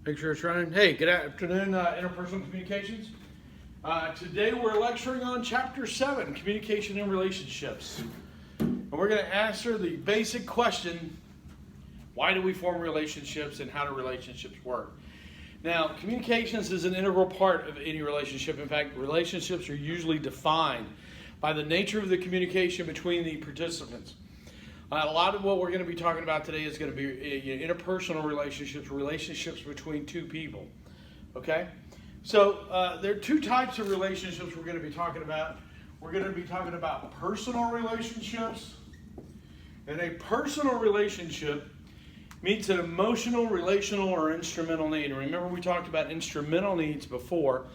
Make sure it's running. Hey, good afternoon, interpersonal communications. Today we're lecturing on Chapter 7, Communication and Relationships. And we're going to answer the basic question, why do we form relationships and how do relationships work? Now, communications is an integral part of any relationship. In fact, relationships are usually defined by the nature of the communication between the participants. A lot of what we're going to be talking about today is going to be interpersonal relationships between two people. Okay? So there are two types of relationships we're going to be talking about. We're going to be talking about personal relationships. And a personal relationship meets an emotional, relational, or instrumental need. And remember, we talked about instrumental needs before.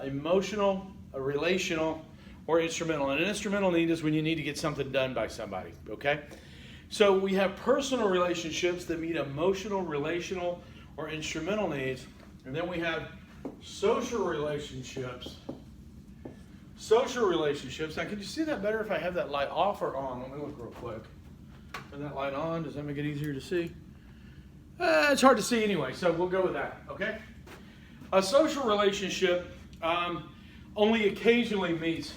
Emotional, relational, or instrumental. And an instrumental need is when you need to get something done by somebody, okay? So we have personal relationships that meet emotional, relational, or instrumental needs. And then we have social relationships. Social relationships. Now, can you see that better if I have that light off or on? Let me look real quick. Turn that light on. Does that make it easier to see? It's hard to see anyway, so we'll go with that, okay? A social relationship only occasionally meets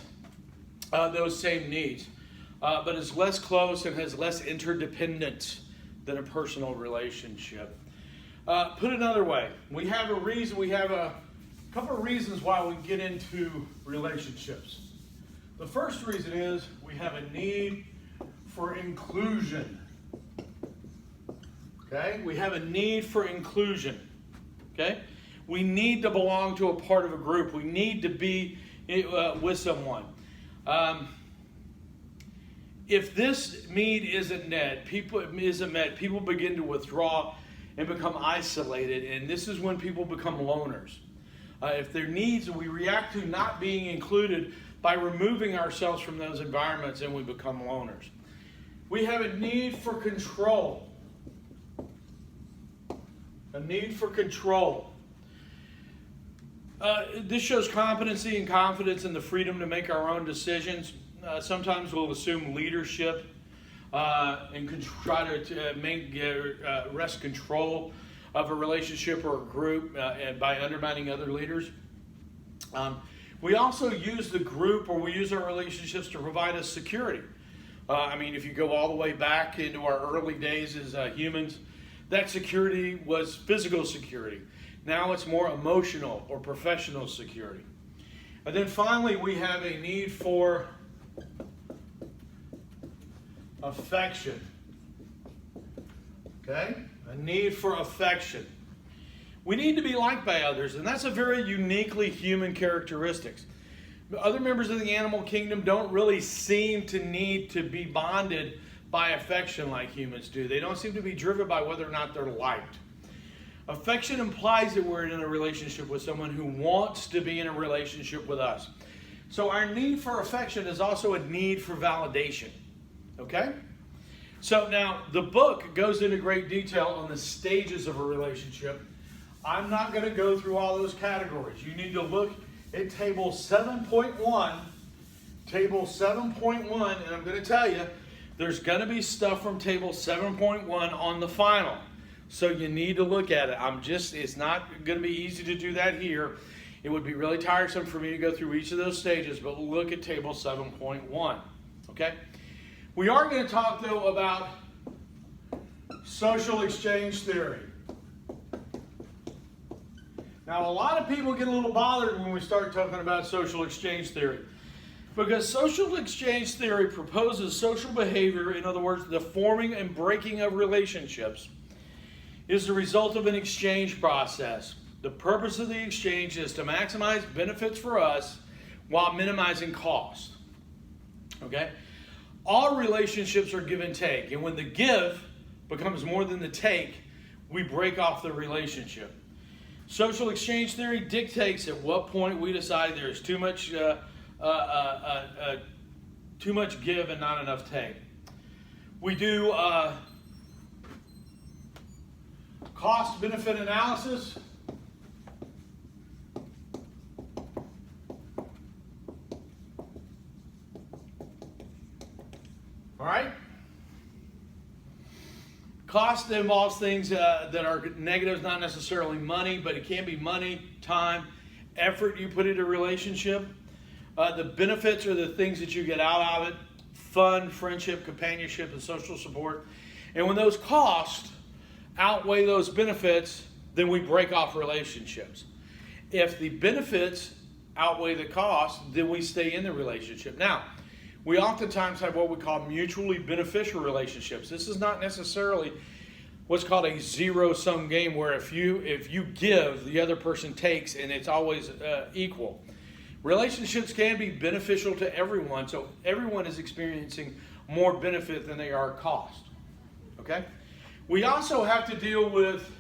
those same needs, but is less close and has less interdependence than a personal relationship. Put another way, we have a couple of reasons why we get into relationships. The first reason is we have a need for inclusion. Okay, we have a need for inclusion. Okay, we need to belong to a part of a group. We need to be with someone. If this need isn't met, people begin to withdraw and become isolated, and this is when people become loners. If their needs, we react to not being included by removing ourselves from those environments, and we become loners. We have a need for control. A need for control. This shows competency and confidence in the freedom to make our own decisions. Sometimes we'll assume leadership and try to wrest control of a relationship or a group and by undermining other leaders. We also use the group, or we use our relationships to provide us security. If you go all the way back into our early days as humans, that security was physical security. Now it's more emotional or professional security. And then finally, we have a need for affection. Okay? A need for affection. We need to be liked by others, and that's a very uniquely human characteristic. Other members of the animal kingdom don't really seem to need to be bonded by affection like humans do. They don't seem to be driven by whether or not they're liked. Affection implies that we're in a relationship with someone who wants to be in a relationship with us. So our need for affection is also a need for validation. Okay? So now the book goes into great detail on the stages of a relationship. I'm not going to go through all those categories. You need to look at table 7.1. Table 7.1, and I'm going to tell you, there's going to be stuff from table 7.1 on the final. So you need to look at it. It's not going to be easy to do that here. It would be really tiresome for me to go through each of those stages, but look at table 7.1. Okay? We are going to talk, though, about social exchange theory. Now, a lot of people get a little bothered when we start talking about social exchange theory, because social exchange theory proposes social behavior, in other words, the forming and breaking of relationships, is the result of an exchange process. The purpose of the exchange is to maximize benefits for us while minimizing cost. Okay? All relationships are give and take, and when the give becomes more than the take, we break off the relationship. Social exchange theory dictates at what point we decide there is too much give and not enough take. We do cost-benefit analysis. All right? Cost involves things that are negatives, not necessarily money, but it can be money, time, effort you put into a relationship. The benefits are the things that you get out of it: fun, friendship, companionship, and social support. And when those costs outweigh those benefits, then we break off relationships. If the benefits outweigh the cost, then we stay in the relationship. Now, we oftentimes have what we call mutually beneficial relationships. This is not necessarily what's called a zero-sum game, where if you give, the other person takes, and it's always equal. Relationships can be beneficial to everyone, so everyone is experiencing more benefit than they are cost. Okay? We also have to deal with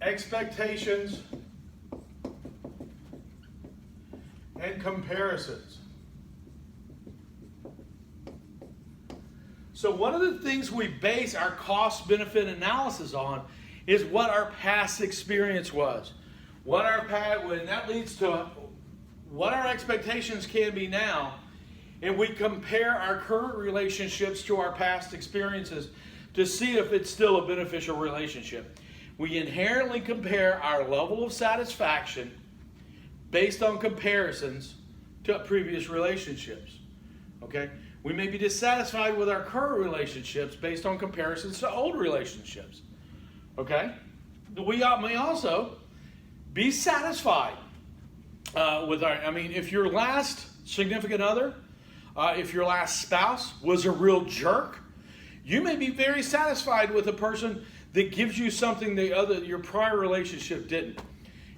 expectations and comparisons. So one of the things we base our cost-benefit analysis on is what our past experience was. And that leads to what our expectations can be now. And we compare our current relationships to our past experiences to see if it's still a beneficial relationship. We inherently compare our level of satisfaction based on comparisons to previous relationships. Okay? We may be dissatisfied with our current relationships based on comparisons to old relationships. Okay? We may also be satisfied if your last significant other, if your last spouse was a real jerk, you may be very satisfied with a person that gives you something your prior relationship didn't.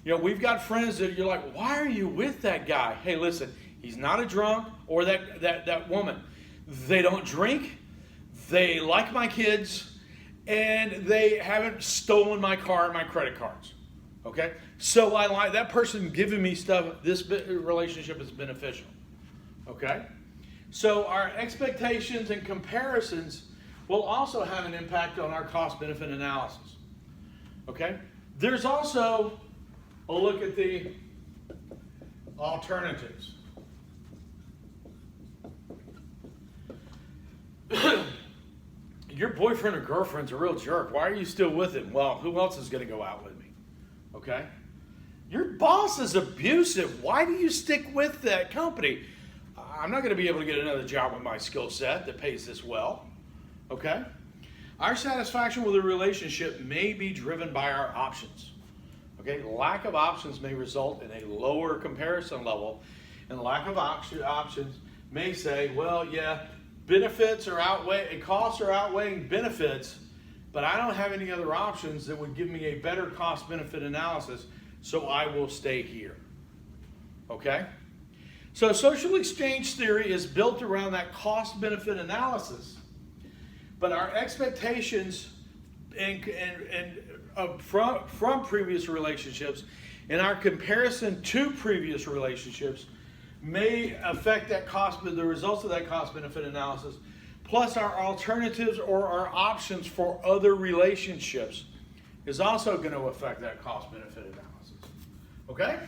You know, we've got friends that you're like, why are you with that guy? Hey, listen, he's not a drunk, or that woman. They don't drink, they like my kids, and they haven't stolen my car and my credit cards. Okay? So I like that person giving me stuff. This relationship is beneficial. Okay? So our expectations and comparisons will also have an impact on our cost-benefit analysis. Okay? There's also a look at the alternatives. Your boyfriend or girlfriend's a real jerk. Why are you still with him? Well, who else is going to go out with me? Okay? Your boss is abusive. Why do you stick with that company? I'm not going to be able to get another job with my skill set that pays this well. Okay? Our satisfaction with a relationship may be driven by our options. Okay? Lack of options may result in a lower comparison level, and lack of options may say, well, yeah, benefits are costs are outweighing benefits, but I don't have any other options that would give me a better cost-benefit analysis, so I will stay here. Okay? So social exchange theory is built around that cost-benefit analysis, but our expectations from previous relationships and our comparison to previous relationships may affect the results of that cost-benefit analysis, plus our alternatives or our options for other relationships is also going to affect that cost-benefit analysis. Okay?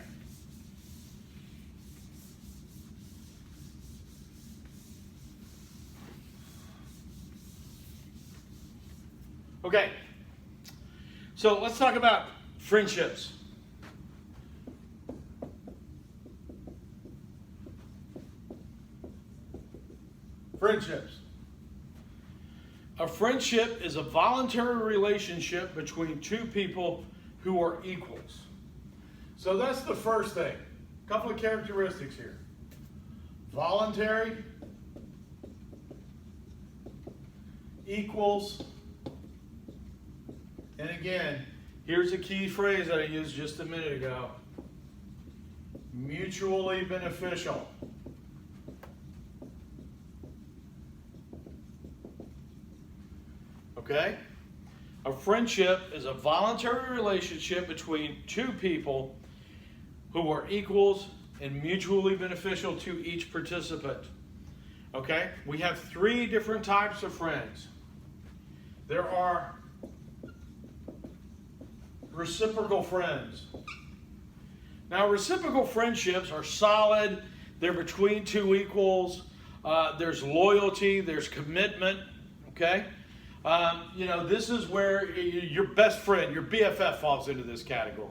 Okay. So let's talk about friendships. Friendships. A friendship is a voluntary relationship between two people who are equals. So that's the first thing. A couple of characteristics here. Voluntary, equals, and again, here's a key phrase that I used just a minute ago. Mutually beneficial. Okay? A friendship is a voluntary relationship between two people who are equals and mutually beneficial to each participant. Okay? We have three different types of friends. There are reciprocal friends. Now, reciprocal friendships are solid. They're between two equals. There's loyalty. There's commitment. Okay? This is where your best friend, your BFF, falls into this category.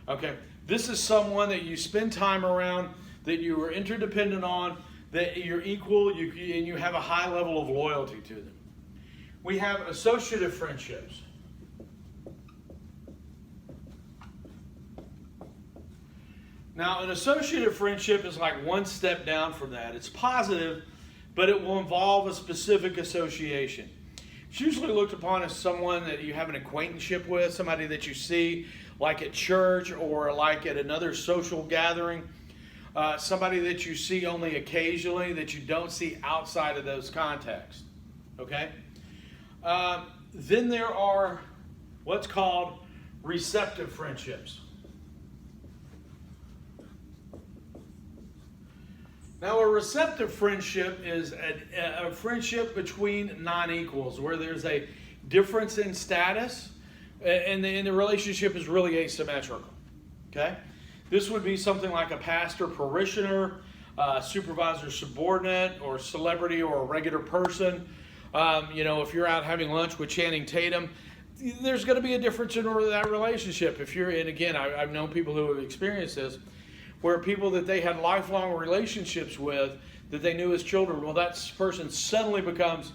Okay, this is someone that you spend time around, that you are interdependent on, that you're equal, and you have a high level of loyalty to them. We have associative friendships. Now, an associative friendship is like one step down from that. It's positive, but it will involve a specific association. It's usually looked upon as someone that you have an acquaintanceship with, somebody that you see like at church or like at another social gathering, somebody that you see only occasionally, that you don't see outside of those contexts. Okay? Then there are what's called receptive friendships. Now, a receptive friendship is a friendship between non-equals, where there's a difference in status, and the relationship is really asymmetrical. Okay, this would be something like a pastor-parishioner, supervisor-subordinate, or celebrity, or a regular person. If you're out having lunch with Channing Tatum, there's going to be a difference in that relationship. And again, I've known people who have experienced this, where people that they had lifelong relationships with, that they knew as children, well, that person suddenly becomes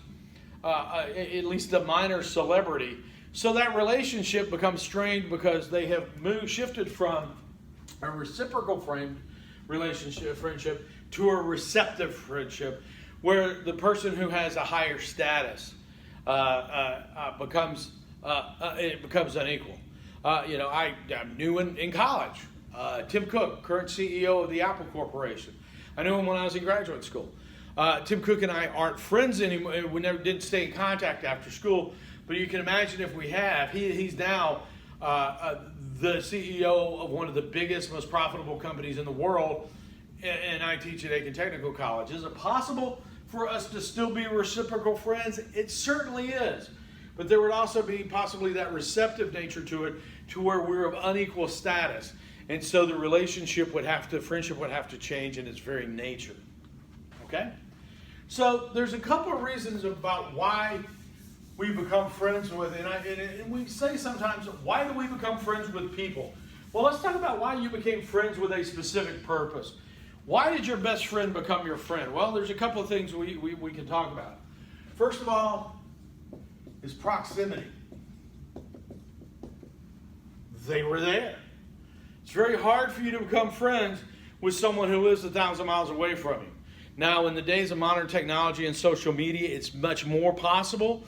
at least a minor celebrity. So that relationship becomes strained because they have shifted from a reciprocal friendship to a receptive friendship, where the person who has a higher status becomes unequal. I knew in college. Tim Cook, current CEO of the Apple Corporation. I knew him when I was in graduate school. Tim Cook and I aren't friends anymore. We never did stay in contact after school, but you can imagine if we have. He's now the CEO of one of the biggest, most profitable companies in the world, and I teach at Aiken Technical College. Is it possible for us to still be reciprocal friends? It certainly is. But there would also be possibly that receptive nature to it, to where we're of unequal status. And so the friendship would have to change in its very nature. Okay? So there's a couple of reasons about why we become friends with, and we say sometimes, why do we become friends with people? Well, let's talk about why you became friends with a specific purpose. Why did your best friend become your friend? Well, there's a couple of things we can talk about. First of all, is proximity. They were there. It's very hard for you to become friends with someone who lives 1,000 miles away from you. Now, in the days of modern technology and social media, it's much more possible,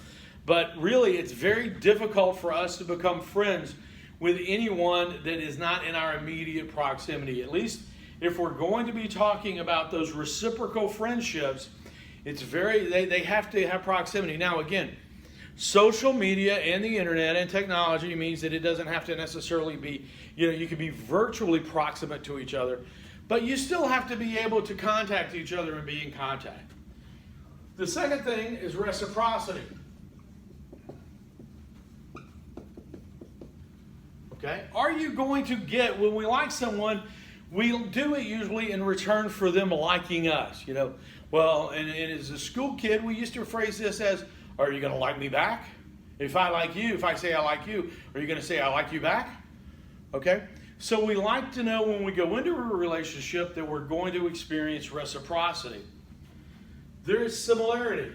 but really it's very difficult for us to become friends with anyone that is not in our immediate proximity. At least if we're going to be talking about those reciprocal friendships, they have to have proximity. Now, again, social media and the internet and technology means that it doesn't have to necessarily be, you can be virtually proximate to each other, but you still have to be able to contact each other and be in contact. The second thing is reciprocity. Okay? Are you going to get, when we like someone, we'll do it usually in return for them liking us, Well, and as a school kid, we used to phrase this as, are you going to like me back? If I say I like you, are you going to say I like you back? Okay? So we like to know when we go into a relationship that we're going to experience reciprocity. There is similarity.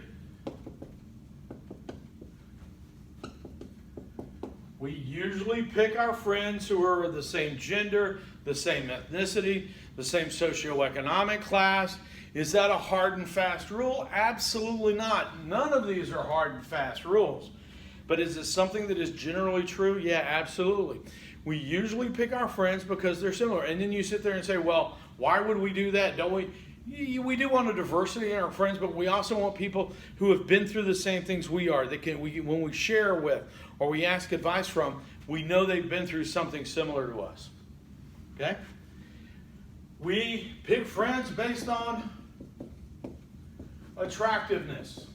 We usually pick our friends who are the same gender, the same ethnicity, the same socioeconomic class. Is that a hard and fast rule? Absolutely not. None of these are hard and fast rules. But is it something that is generally true? Yeah, absolutely. We usually pick our friends because they're similar. And then you sit there and say, well, why would we do that? Don't we? We do want a diversity in our friends, but we also want people who have been through the same things we are. When we share with or we ask advice from, we know they've been through something similar to us. Okay? We pick friends based on attractiveness.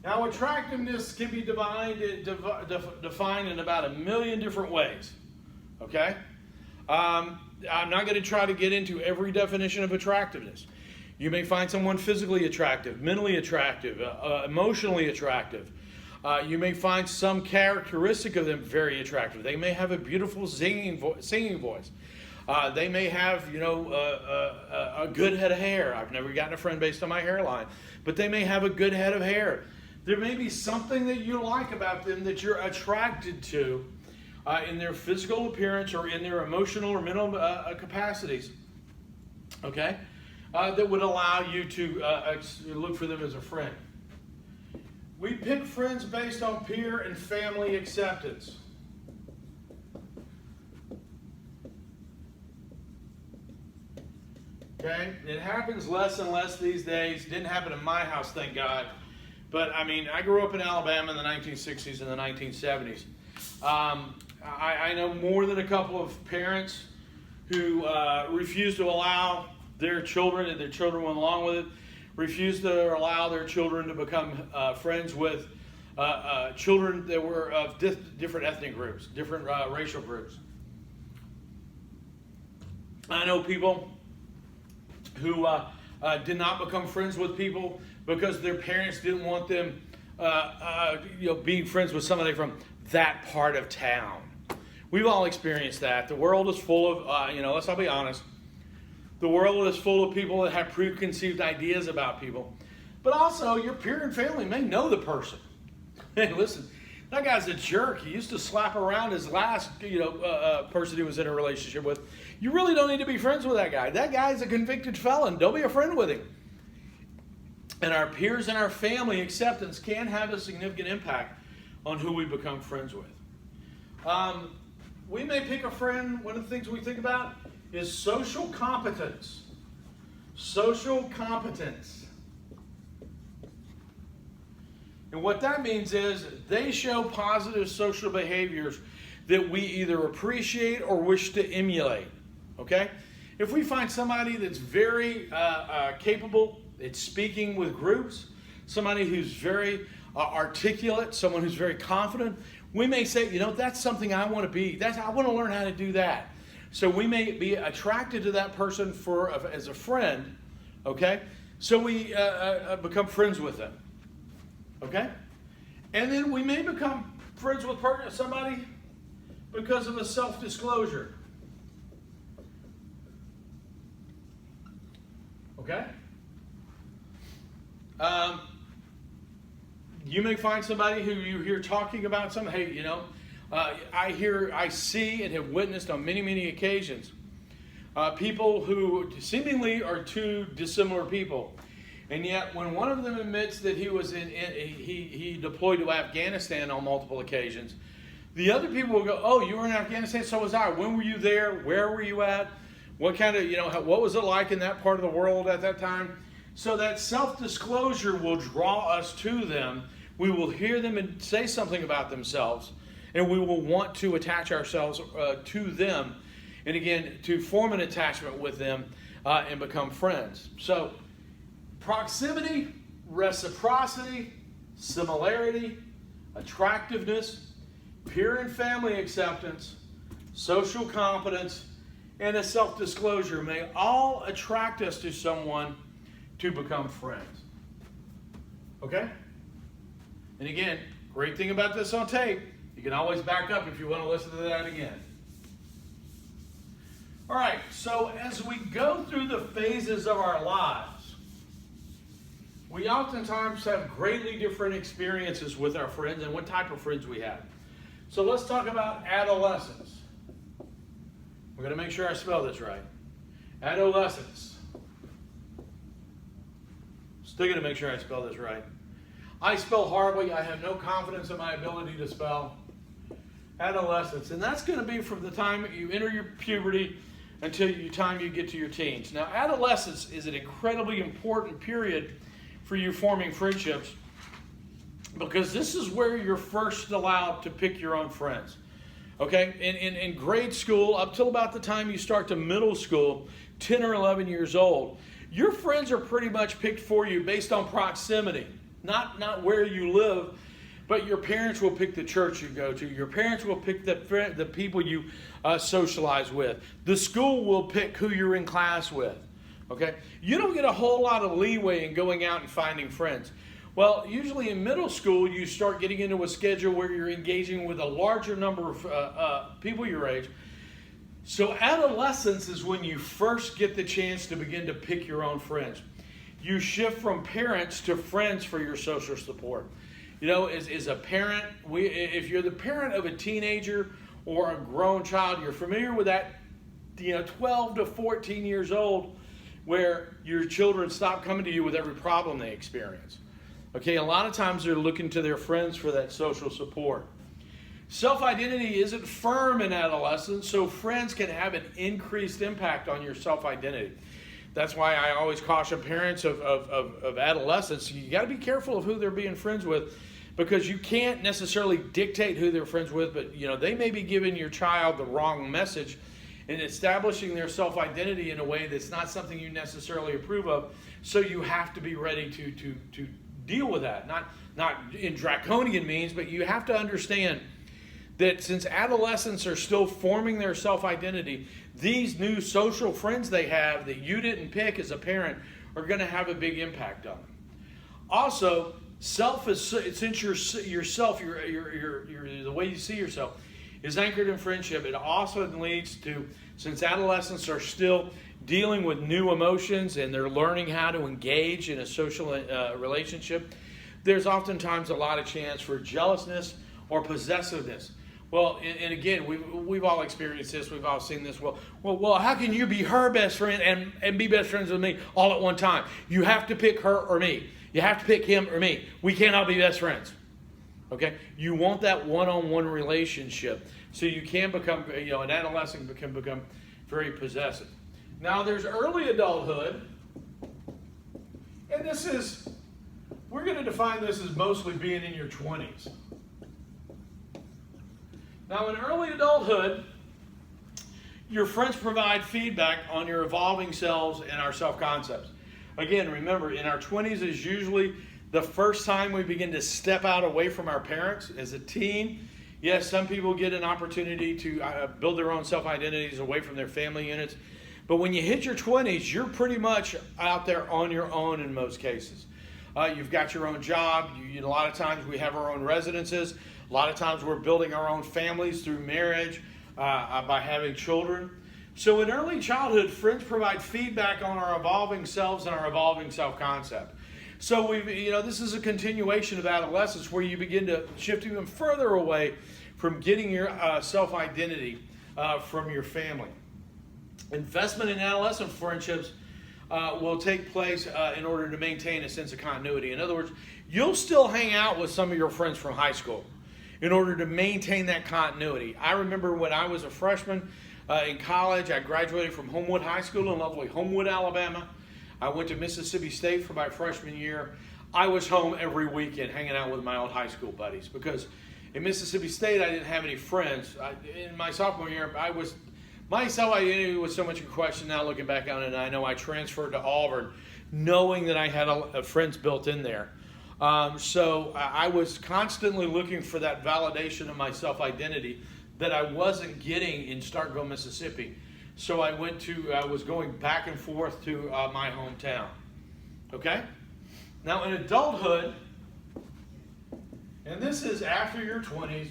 Now, attractiveness can be defined in about 1 million different ways. Okay? I'm not going to try to get into every definition of attractiveness. You may find someone physically attractive, mentally attractive, emotionally attractive. You may find some characteristic of them very attractive. They may have a beautiful singing voice. They may have, a good head of hair. I've never gotten a friend based on my hairline, but they may have a good head of hair. There may be something that you like about them that you're attracted to in their physical appearance or in their emotional or mental capacities, okay, that would allow you to look for them as a friend. We pick friends based on peer and family acceptance. Okay? It happens less and less these days. Didn't happen in my house, thank God. But, I grew up in Alabama in the 1960s and the 1970s. I know more than a couple of parents who refused to allow their children, and their children went along with it, refused to allow their children to become friends with children that were of different ethnic groups, different racial groups. I know people who did not become friends with people because their parents didn't want them being friends with somebody from that part of town. We've all experienced that. The world is full of, let's all be honest, the world is full of people that have preconceived ideas about people. But also, your peer and family may know the person. Hey, listen, that guy's a jerk. He used to slap around his last, person he was in a relationship with. You really don't need to be friends with that guy. That guy's a convicted felon. Don't be a friend with him. And our peers and our family acceptance can have a significant impact on who we become friends with. We may pick a friend. One of the things we think about is social competence. Social competence. And what that means is they show positive social behaviors that we either appreciate or wish to emulate. Okay? If we find somebody that's very capable at speaking with groups, somebody who's very articulate, someone who's very confident, we may say, that's something I want to be. I want to learn how to do that. So we may be attracted to that person as a friend, okay? So we become friends with them, okay? And then we may become friends with somebody because of a self-disclosure, okay? You may find somebody who you hear talking about something. Hey, I see and have witnessed on many, many occasions people who seemingly are two dissimilar people, and yet when one of them admits that he was he deployed to Afghanistan on multiple occasions, the other people will go, "Oh, you were in Afghanistan? So was I. When were you there? Where were you at? What kind of what was it like in that part of the world at that time?" So that self-disclosure will draw us to them. We will hear them and say something about themselves, and we will want to attach ourselves to them, and again, to form an attachment with them and become friends. So proximity, reciprocity, similarity, attractiveness, peer and family acceptance, social competence, and a self-disclosure may all attract us to someone to become friends. Okay? And again, great thing about this on tape, you can always back up if you want to listen to that again. All right, so as we go through the phases of our lives, we oftentimes have greatly different experiences with our friends and what type of friends we have. So let's talk about adolescence. We're going to make sure I spell this right. Adolescence. Still going to make sure I spell this right. I spell horribly. I have no confidence in my ability to spell. Adolescence. And that's going to be from the time you enter your puberty until the time you get to your teens. Now, adolescence is an incredibly important period for you forming friendships because this is where you're first allowed to pick your own friends. Okay? In grade school, up till about the time you start to middle school, 10 or 11 years old, your friends are pretty much picked for you based on proximity. Not where you live, but your parents will pick the church you go to. Your parents will pick the people you socialize with. The school will pick who you're in class with. Okay? You don't get a whole lot of leeway in going out and finding friends. Well, usually in middle school, you start getting into a schedule where you're engaging with a larger number of people your age. So adolescence is when you first get the chance to begin to pick your own friends. You shift from parents to friends for your social support. You know, as a parent, if you're the parent of a teenager or a grown child, you're familiar with that, 12 to 14 years old, where your children stop coming to you with every problem they experience. Okay, a lot of times they're looking to their friends for that social support. Self-identity isn't firm in adolescence, so friends can have an increased impact on your self-identity. That's why I always caution parents of adolescents, you got to be careful of who they're being friends with, because you can't necessarily dictate who they're friends with, but they may be giving your child the wrong message and establishing their self-identity in a way that's not something you necessarily approve of. So you have to be ready to deal with that. Not in draconian means, but you have to understand that since adolescents are still forming their self-identity, these new social friends they have that you didn't pick as a parent are going to have a big impact on them. Also, since yourself, the way you see yourself is anchored in friendship, it also leads to, since adolescents are still dealing with new emotions and they're learning how to engage in a social relationship, there's oftentimes a lot of chance for jealousness or possessiveness. Well, and again, we've all experienced this. We've all seen this. Well, how can you be her best friend and be best friends with me all at one time? You have to pick her or me. You have to pick him or me. We cannot be best friends. Okay? You want that one-on-one relationship, so you can become, an adolescent can become very possessive. Now, there's early adulthood, and we're going to define this as mostly being in your 20s. Now, in early adulthood, your friends provide feedback on your evolving selves and our self-concepts. Again, remember, in our 20s is usually the first time we begin to step out away from our parents. As a teen, yes, some people get an opportunity to build their own self-identities away from their family units. But when you hit your 20s, you're pretty much out there on your own in most cases. You've got your own job. A lot of times we have our own residences. A lot of times we're building our own families through marriage, by having children. So in early childhood, friends provide feedback on our evolving selves and our evolving self-concept. So this is a continuation of adolescence, where you begin to shift even further away from getting your self-identity from your family. Investment in adolescent friendships will take place in order to maintain a sense of continuity. In other words, you'll still hang out with some of your friends from high school in order to maintain that continuity. I remember when I was a freshman in college, I graduated from Homewood High School in lovely Homewood, Alabama. I went to Mississippi State for my freshman year. I was home every weekend hanging out with my old high school buddies, because in Mississippi State I didn't have any friends. In my sophomore year, my self-identity was so much in question now looking back on it, and I know I transferred to Auburn knowing that I had friends built in there. So I was constantly looking for that validation of my self-identity that I wasn't getting in Starkville, Mississippi. So I was going back and forth to my hometown. Okay? Now in adulthood, and this is after your 20s,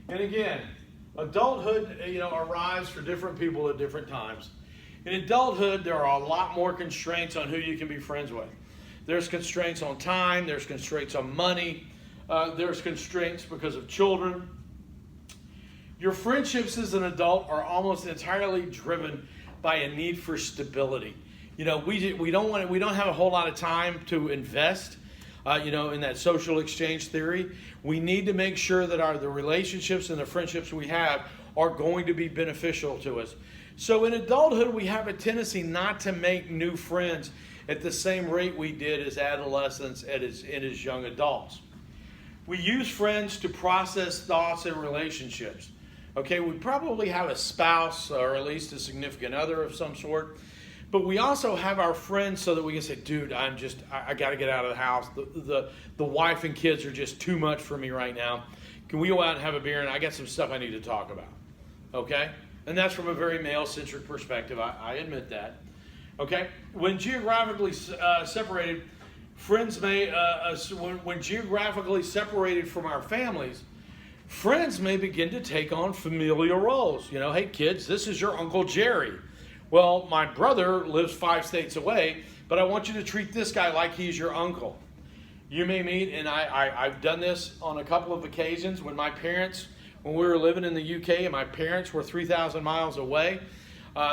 and again, adulthood, arrives for different people at different times. In adulthood, there are a lot more constraints on who you can be friends with. There's constraints on time, there's constraints on money, there's constraints because of children. Your friendships as an adult are almost entirely driven by a need for stability. We don't have a whole lot of time to invest, in that social exchange theory. We need to make sure that the relationships and the friendships we have are going to be beneficial to us. So in adulthood, we have a tendency not to make new friends at the same rate we did as adolescents and as young adults. We use friends to process thoughts and relationships. Okay, we probably have a spouse or at least a significant other of some sort, but we also have our friends so that we can say, dude, I got to get out of the house. The wife and kids are just too much for me right now. Can we go out and have a beer? And I got some stuff I need to talk about. Okay? And that's from a very male-centric perspective. I admit that. Okay? When geographically separated, friends may, when geographically separated from our families, friends may begin to take on familial roles. You know, hey kids, this is your Uncle Jerry. Well, my brother lives 5 states away, but I want you to treat this guy like he's your uncle. You may meet, and I've done this on a couple of occasions when when we were living in the UK and my parents were 3,000 miles away,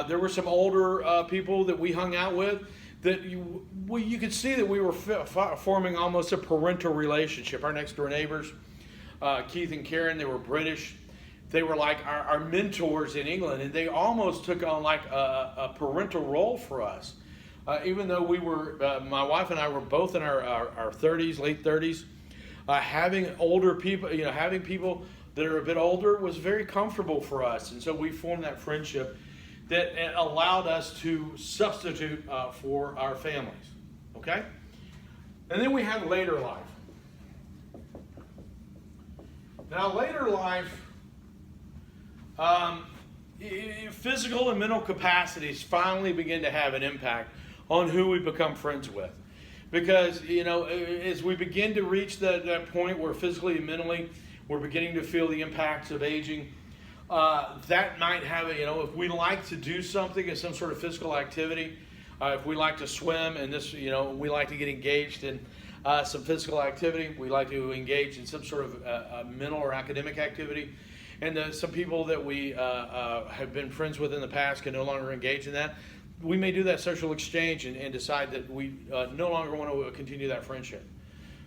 there were some older people that we hung out with that you could see that we were forming almost a parental relationship. Our next door neighbors, Keith and Karen, they were British. They were like our mentors in England, and they almost took on like a parental role for us. Even though we were, my wife and I were both in our 30s, late 30s, having older people, having people that are a bit older was very comfortable for us. And so we formed that friendship that allowed us to substitute for our families. Okay? And then we have later life. Now, later life, physical and mental capacities finally begin to have an impact on who we become friends with. Because, as we begin to reach that point where physically and mentally we're beginning to feel the impacts of aging, that might have, if we like to do something as some sort of physical activity, if we like to swim and we like to get engaged in some physical activity, we like to engage in some sort of mental or academic activity, and some people that we have been friends with in the past can no longer engage in that, we may do that social exchange and decide that we no longer want to continue that friendship.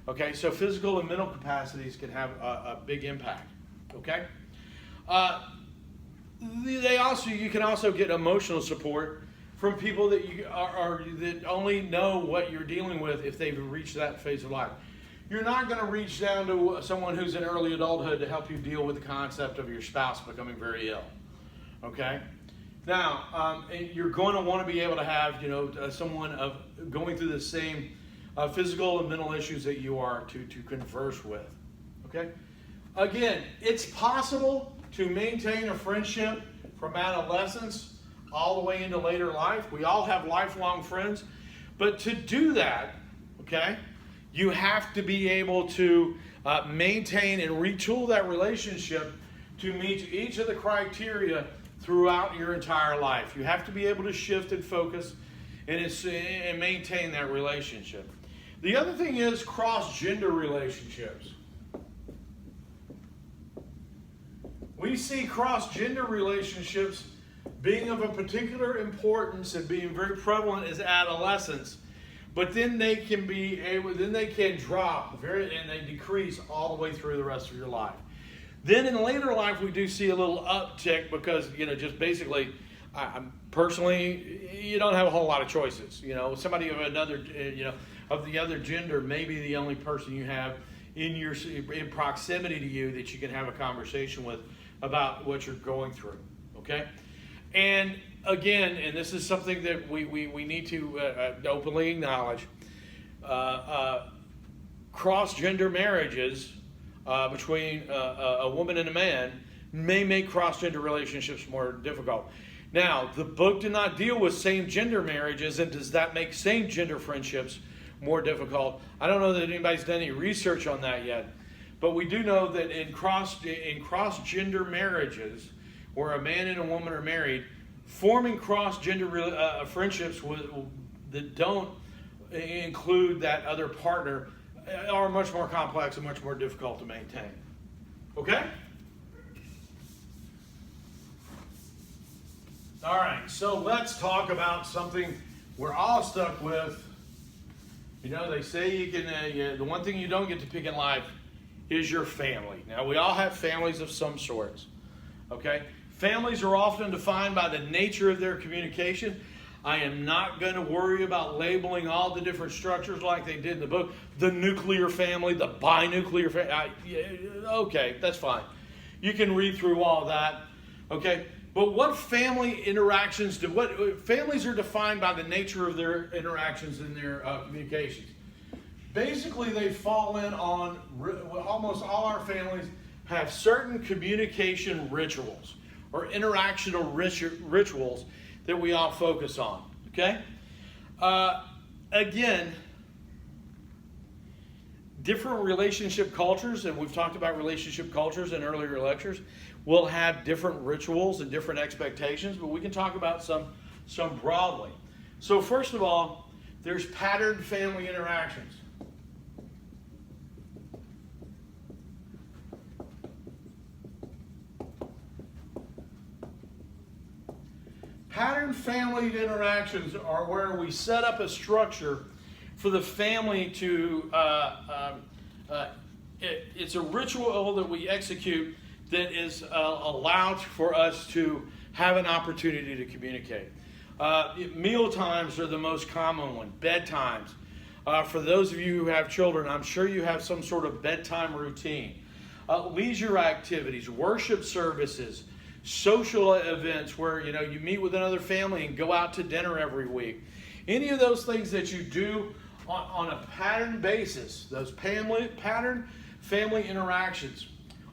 Okay, so physical and mental capacities can have a big impact. Okay, you can also get emotional support from people that that only know what you're dealing with if they've reached that phase of life. You're not going to reach down to someone who's in early adulthood to help you deal with the concept of your spouse becoming very ill. Okay? Now, you're going to want to be able to have, someone going through the same physical and mental issues that you are to converse with. Okay? Again, it's possible to maintain a friendship from adolescence all the way into later life. We all have lifelong friends. But to do that, okay, you have to be able to maintain and retool that relationship to meet each of the criteria throughout your entire life. You have to be able to shift and focus and maintain that relationship. The other thing is cross-gender relationships. We see cross-gender relationships being of a particular importance and being very prevalent as adolescents, but then they can drop and they decrease all the way through the rest of your life. Then in later life, we do see a little uptick because, just basically, personally, you don't have a whole lot of choices. Somebody of another, of the other gender may be the only person you have in proximity to you that you can have a conversation with about what you're going through. Okay? And again, and this is something that we need to openly acknowledge, cross-gender marriages between a woman and a man may make cross-gender relationships more difficult. Now, the book did not deal with same-gender marriages, and does that make same-gender friendships more difficult? I don't know that anybody's done any research on that yet, but we do know that in cross-gender marriages, where a man and a woman are married, forming cross-gender friendships that don't include that other partner are much more complex and much more difficult to maintain. Okay? All right, so let's talk about something we're all stuck with. They say you can. The one thing you don't get to pick in life is your family. Now, we all have families of some sorts. Okay? Families are often defined by the nature of their communication. I am not going to worry about labeling all the different structures like they did in the book. The nuclear family, the binuclear family. Okay, that's fine. You can read through all that. Okay? But what family interactions families are defined by the nature of their interactions and their communications. Basically, they fall in on, almost all our families have certain communication rituals or interactional rituals that we all focus on. Okay? Again, Different relationship cultures, and we've talked about relationship cultures in earlier lectures, will have different rituals and different expectations, but we can talk about some broadly. So first of all, there's patterned family interactions. Patterned family interactions are where we set up a structure for the family to, it's a ritual that we execute that is allowed for us to have an opportunity to communicate. Meal times are the most common one. Bedtimes. For those of you who have children, I'm sure you have some sort of bedtime routine. Leisure activities, worship services, social events where you meet with another family and go out to dinner every week. Any of those things that you do on a pattern basis, those pattern family interactions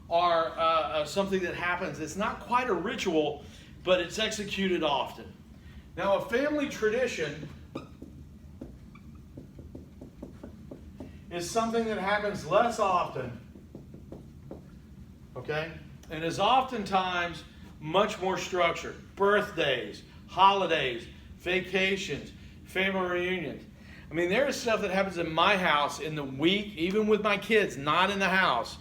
are something that happens. It's not quite a ritual, but it's executed often. Now, a family tradition is something that happens less often, okay, and is oftentimes much more structured. Birthdays, holidays, vacations, family reunions. I mean, there is stuff that happens in my house in the week, even with my kids not in the house.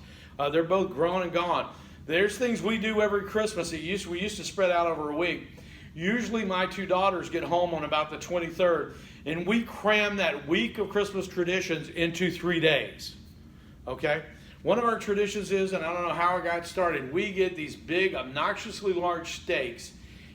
They're both grown and gone. There's things we do every Christmas. We used to spread out over a week. Usually my two daughters get home on about the 23rd, and we cram that week of Christmas traditions into 3 days. Okay? One of our traditions is, and I don't know how it got started, we get these big, obnoxiously large steaks,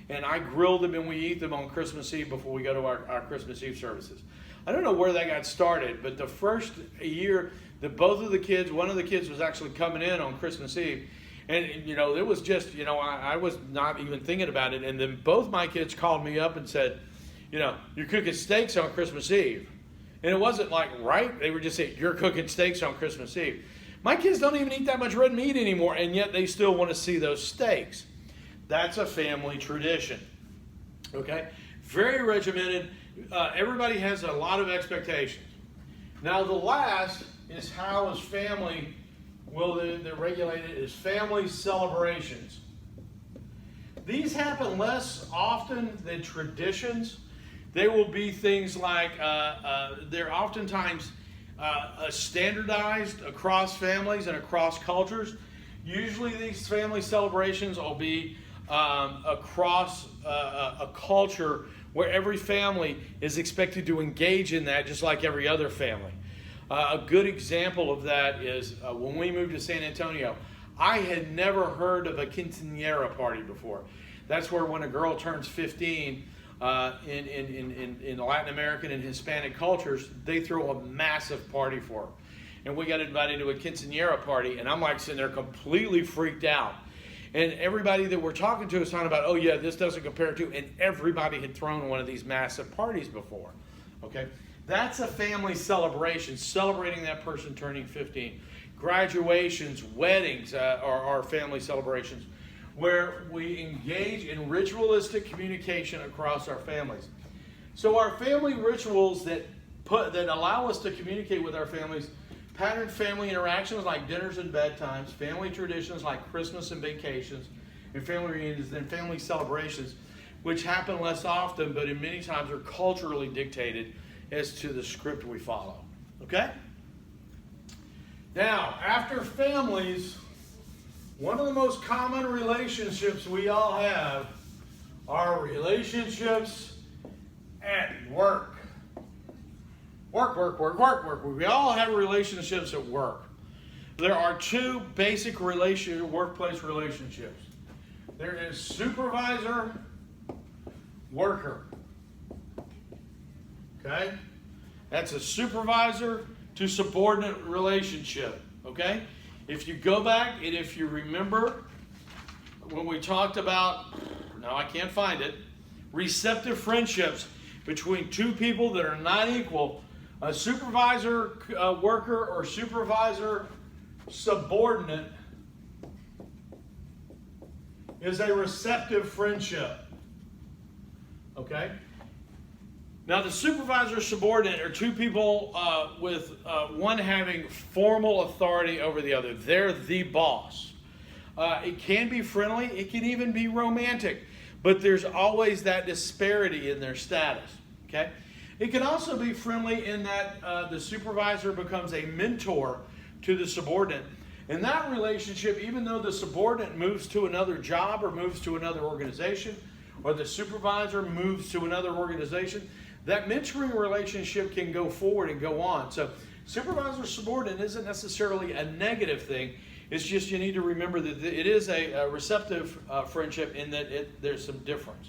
and I grill them and we eat them on Christmas Eve before we go to our Christmas Eve services. I don't know where that got started, but the first year that both of the kids, one of the kids was actually coming in on Christmas Eve, and it was just, I was not even thinking about it, and then both my kids called me up and said, you're cooking steaks on Christmas Eve. And it wasn't like, right? They were just saying, you're cooking steaks on Christmas Eve. My kids don't even eat that much red meat anymore, and yet they still want to see those steaks. That's a family tradition. Okay? Very regimented. Everybody has a lot of expectations. Now, the last is how is family, they're regulated as family celebrations. These happen less often than traditions. They will be things like, they're oftentimes standardized across families and across cultures. Usually these family celebrations will be across a culture where every family is expected to engage in that just like every other family. A good example of that is when we moved to San Antonio, I had never heard of a quinceañera party before. That's where when a girl turns 15, in Latin American and Hispanic cultures, they throw a massive party for her. And we got invited to a quinceañera party, and I'm like sitting there completely freaked out. And everybody that we're talking to is talking about, oh yeah, this doesn't compare to, and everybody had thrown one of these massive parties before. Okay? That's a family celebration, celebrating that person turning 15. Graduations, weddings are family celebrations where we engage in ritualistic communication across our families. So our family rituals that allow us to communicate with our families, patterned family interactions like dinners and bedtimes, family traditions like Christmas and vacations, and family reunions, and family celebrations, which happen less often, but in many times are culturally dictated as to the script we follow. Okay? Now, after families, one of the most common relationships we all have are relationships at work. Work. We all have relationships at work. There are two basic workplace relationships. There is supervisor, worker. Okay? That's a supervisor to subordinate relationship. Okay? If you go back and if you remember when we talked about, now I can't find it, receptive friendships between two people that are not equal, a supervisor worker or supervisor subordinate is a receptive friendship. Okay? Now, the supervisor subordinate are two people with one having formal authority over the other. They're the boss. It can be friendly. It can even be romantic. But there's always that disparity in their status. Okay? It can also be friendly in that the supervisor becomes a mentor to the subordinate. In that relationship, even though the subordinate moves to another job or moves to another organization, or the supervisor moves to another organization, that mentoring relationship can go forward and go on. So supervisor-subordinate isn't necessarily a negative thing. It's just you need to remember that it is a receptive friendship in that there's some difference.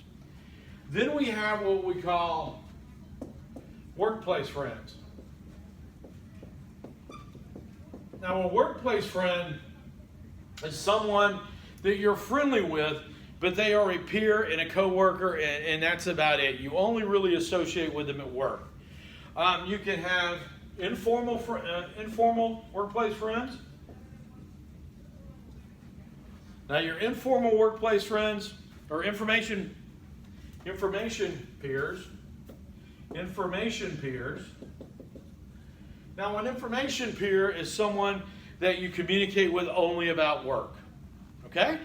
Then we have what we call workplace friends. Now, a workplace friend is someone that you're friendly with, but they are a peer and a coworker, and that's about it. You only really associate with them at work. You can have informal workplace friends. Now, your informal workplace friends or information peers. Information peers. Now, an information peer is someone that you communicate with only about work. Okay?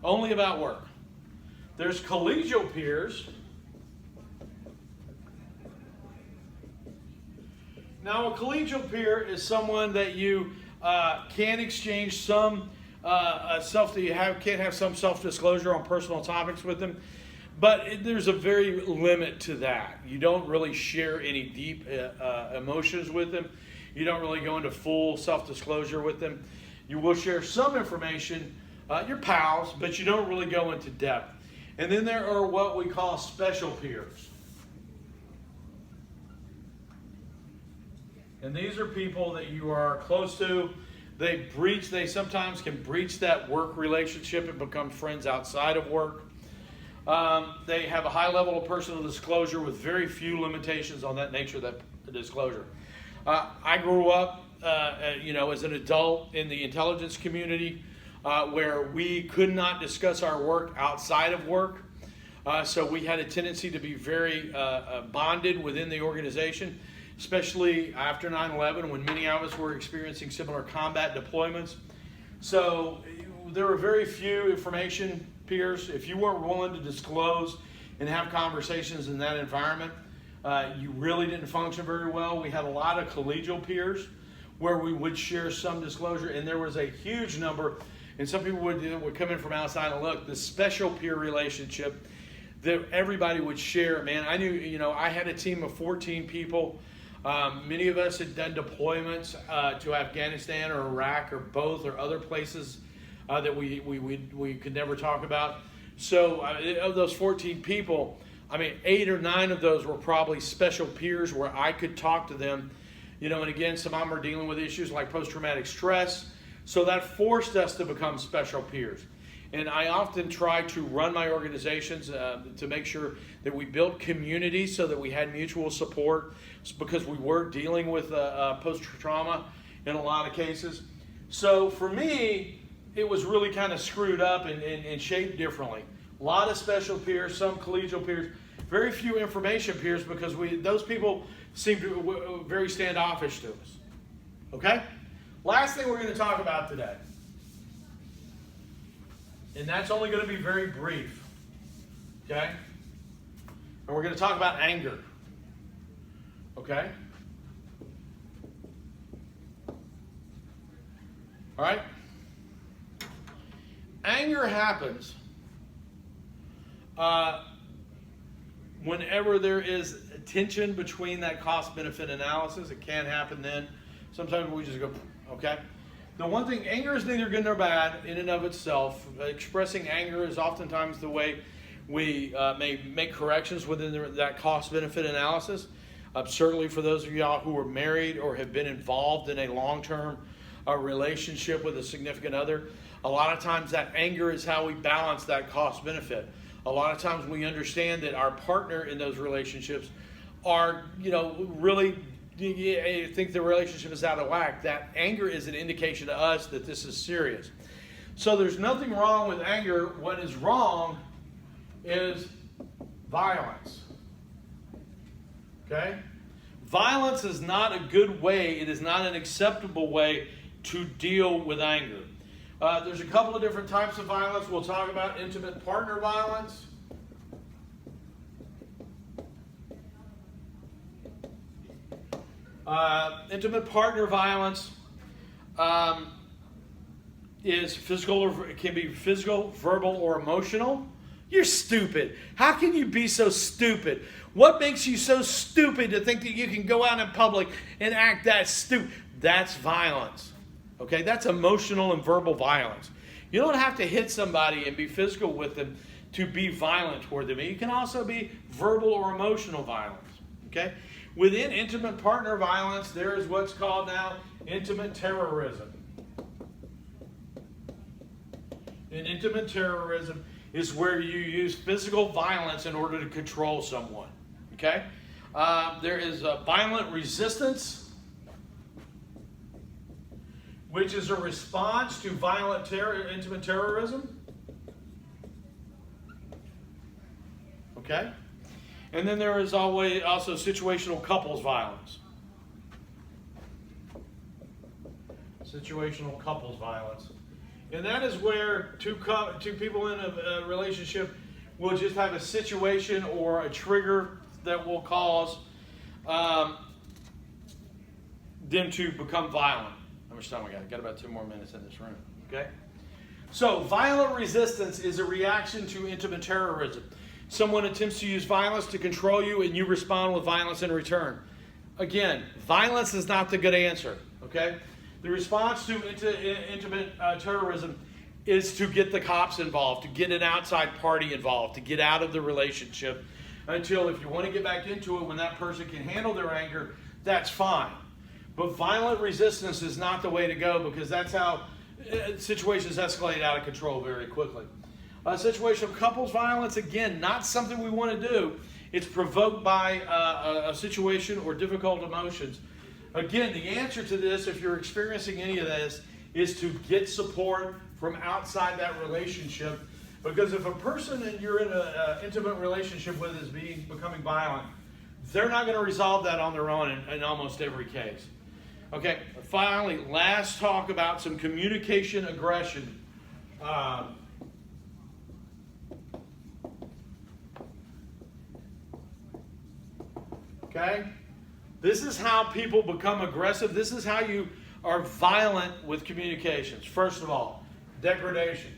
Only about work. There's collegial peers. Now, a collegial peer is someone that you can exchange some can't have some self-disclosure on personal topics with them, but there's a very limit to that. You don't really share any deep emotions with them. You don't really go into full self-disclosure with them. You will share some information. You're pals, but you don't really go into depth. And then there are what we call special peers. And these are people that you are close to. They sometimes can breach that work relationship and become friends outside of work. They have a high level of personal disclosure with very few limitations on that nature of that disclosure. I grew up, as an adult in the intelligence community where we could not discuss our work outside of work. So we had a tendency to be very bonded within the organization, especially after 9/11 when many of us were experiencing similar combat deployments. So there were very few information peers. If you weren't willing to disclose and have conversations in that environment, you really didn't function very well. We had a lot of collegial peers where we would share some disclosure, and there was a huge number, and some people would come in from outside and look, the special peer relationship that everybody would share. Man, I knew, I had a team of 14 people. Many of us had done deployments to Afghanistan or Iraq or both or other places that we could never talk about. So of those 14 people, 8 or 9 of those were probably special peers where I could talk to them. And again, some of them are dealing with issues like post-traumatic stress. So that forced us to become special peers. And I often try to run my organizations to make sure that we built community so that we had mutual support, because we were dealing with post-trauma in a lot of cases. So for me, it was really kind of screwed up and shaped differently. A lot of special peers, some collegial peers, very few information peers, because those people seem to very standoffish to us. Okay? Last thing we're going to talk about today. And that's only going to be very brief. Okay? And we're going to talk about anger. Okay? All right? Anger happens whenever there is tension between that cost-benefit analysis. It can happen then. Sometimes we just go, okay? The one thing, anger is neither good nor bad in and of itself. Expressing anger is oftentimes the way we may make corrections within that cost-benefit analysis. Certainly for those of y'all who are married or have been involved in a long-term relationship with a significant other, a lot of times that anger is how we balance that cost-benefit. A lot of times we understand that our partner in those relationships are, really think the relationship is out of whack. That anger is an indication to us that this is serious. So there's nothing wrong with anger. What is wrong is violence. Okay? Violence is not a good way. It is not an acceptable way to deal with anger. There's a couple of different types of violence. We'll talk about intimate partner violence. Intimate partner violence is physical, or it can be physical, verbal, or emotional. You're stupid. How can you be so stupid? What makes you so stupid to think that you can go out in public and act that stupid? That's violence. Okay, that's emotional and verbal violence. You don't have to hit somebody and be physical with them to be violent toward them. You can also be verbal or emotional violence. Okay? Within intimate partner violence, there is what's called now intimate terrorism. And intimate terrorism is where you use physical violence in order to control someone. Okay? There is a violent resistance, which is a response to violent intimate terrorism. Okay? And then there is always also situational couples violence. Situational couples violence. And that is where two people in a relationship will just have a situation or a trigger that will cause them to become violent. How much time I got? I got about 2 more minutes in this room. Okay? So, violent resistance is a reaction to intimate terrorism. Someone attempts to use violence to control you, and you respond with violence in return. Again, violence is not the good answer. Okay? The response to intimate terrorism is to get the cops involved, to get an outside party involved, to get out of the relationship until, if you want to get back into it when that person can handle their anger, that's fine. But violent resistance is not the way to go, because that's how situations escalate out of control very quickly. A situation of couples violence, again, not something we want to do. It's provoked by a situation or difficult emotions. Again, the answer to this, if you're experiencing any of this, is to get support from outside that relationship. Because if a person that you're in an intimate relationship with is becoming violent, they're not going to resolve that on their own in almost every case. Okay, finally, last talk about some communication aggression. Okay? This is how people become aggressive. This is how you are violent with communications. First of all, degradation.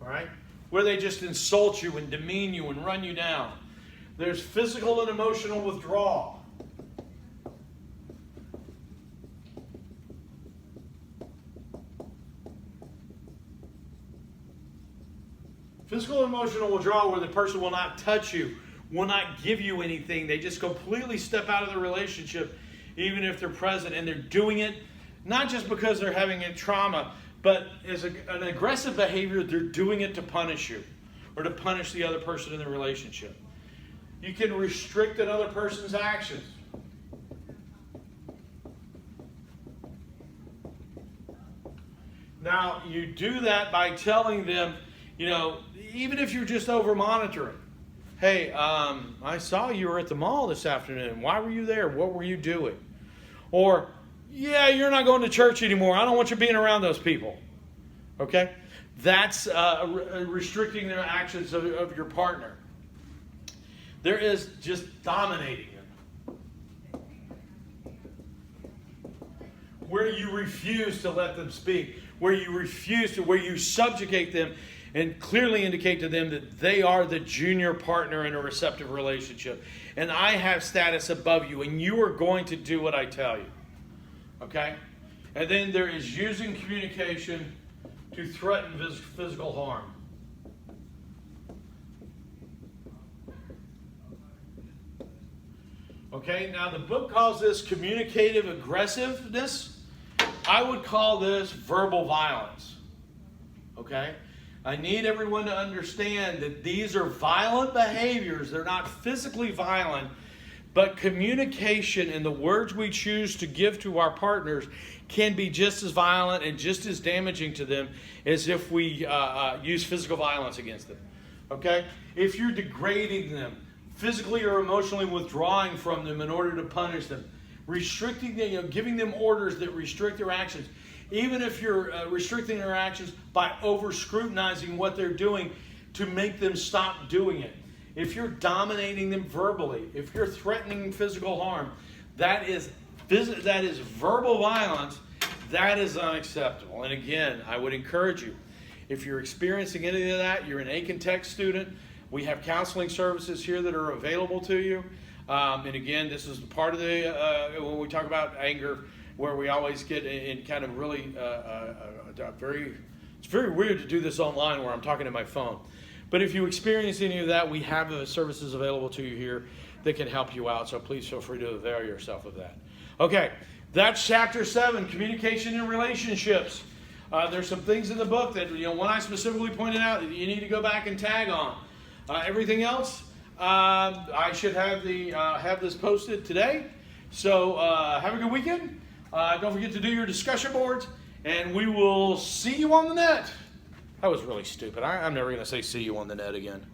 All right? Where they just insult you and demean you and run you down. There's physical and emotional withdrawal. Physical and emotional withdrawal, where the person will not touch you, will not give you anything. They just completely step out of the relationship, even if they're present. And they're doing it not just because they're having a trauma, but as an aggressive behavior, they're doing it to punish you or to punish the other person in the relationship. You can restrict another person's actions. Now, you do that by telling them, even if you're just over monitoring. Hey, I saw you were at the mall this afternoon. Why were you there? What were you doing? Or, yeah, you're not going to church anymore. I don't want you being around those people. Okay? That's restricting their actions of your partner. There is just dominating them. Where you refuse to let them speak. Where you subjugate them and clearly indicate to them that they are the junior partner in a receptive relationship. And I have status above you, and you are going to do what I tell you. Okay? And then there is using communication to threaten physical harm. Okay, now the book calls this communicative aggressiveness. I would call this verbal violence. Okay? I need everyone to understand that these are violent behaviors. They're not physically violent, but communication and the words we choose to give to our partners can be just as violent and just as damaging to them as if we use physical violence against them. Okay? If you're degrading them, physically or emotionally withdrawing from them in order to punish them, restricting them, giving them orders that restrict their actions, even if you're restricting their actions by over-scrutinizing what they're doing to make them stop doing it. If you're dominating them verbally, if you're threatening physical harm, that is verbal violence. That is unacceptable. And again, I would encourage you, if you're experiencing any of that, you're an Aiken Tech student, we have counseling services here that are available to you. And again, this is part of the, when we talk about anger, where we always get in kind of really it's very weird to do this online where I'm talking to my phone. But if you experience any of that, we have services available to you here that can help you out. So please feel free to avail yourself of that. Okay, that's chapter 7, communication and relationships. There's some things in the book that, one I specifically pointed out that you need to go back and tag on. Everything else, I should have this posted today. So have a good weekend. Don't forget to do your discussion boards, and we will see you on the net. That was really stupid. I'm never going to say see you on the net again.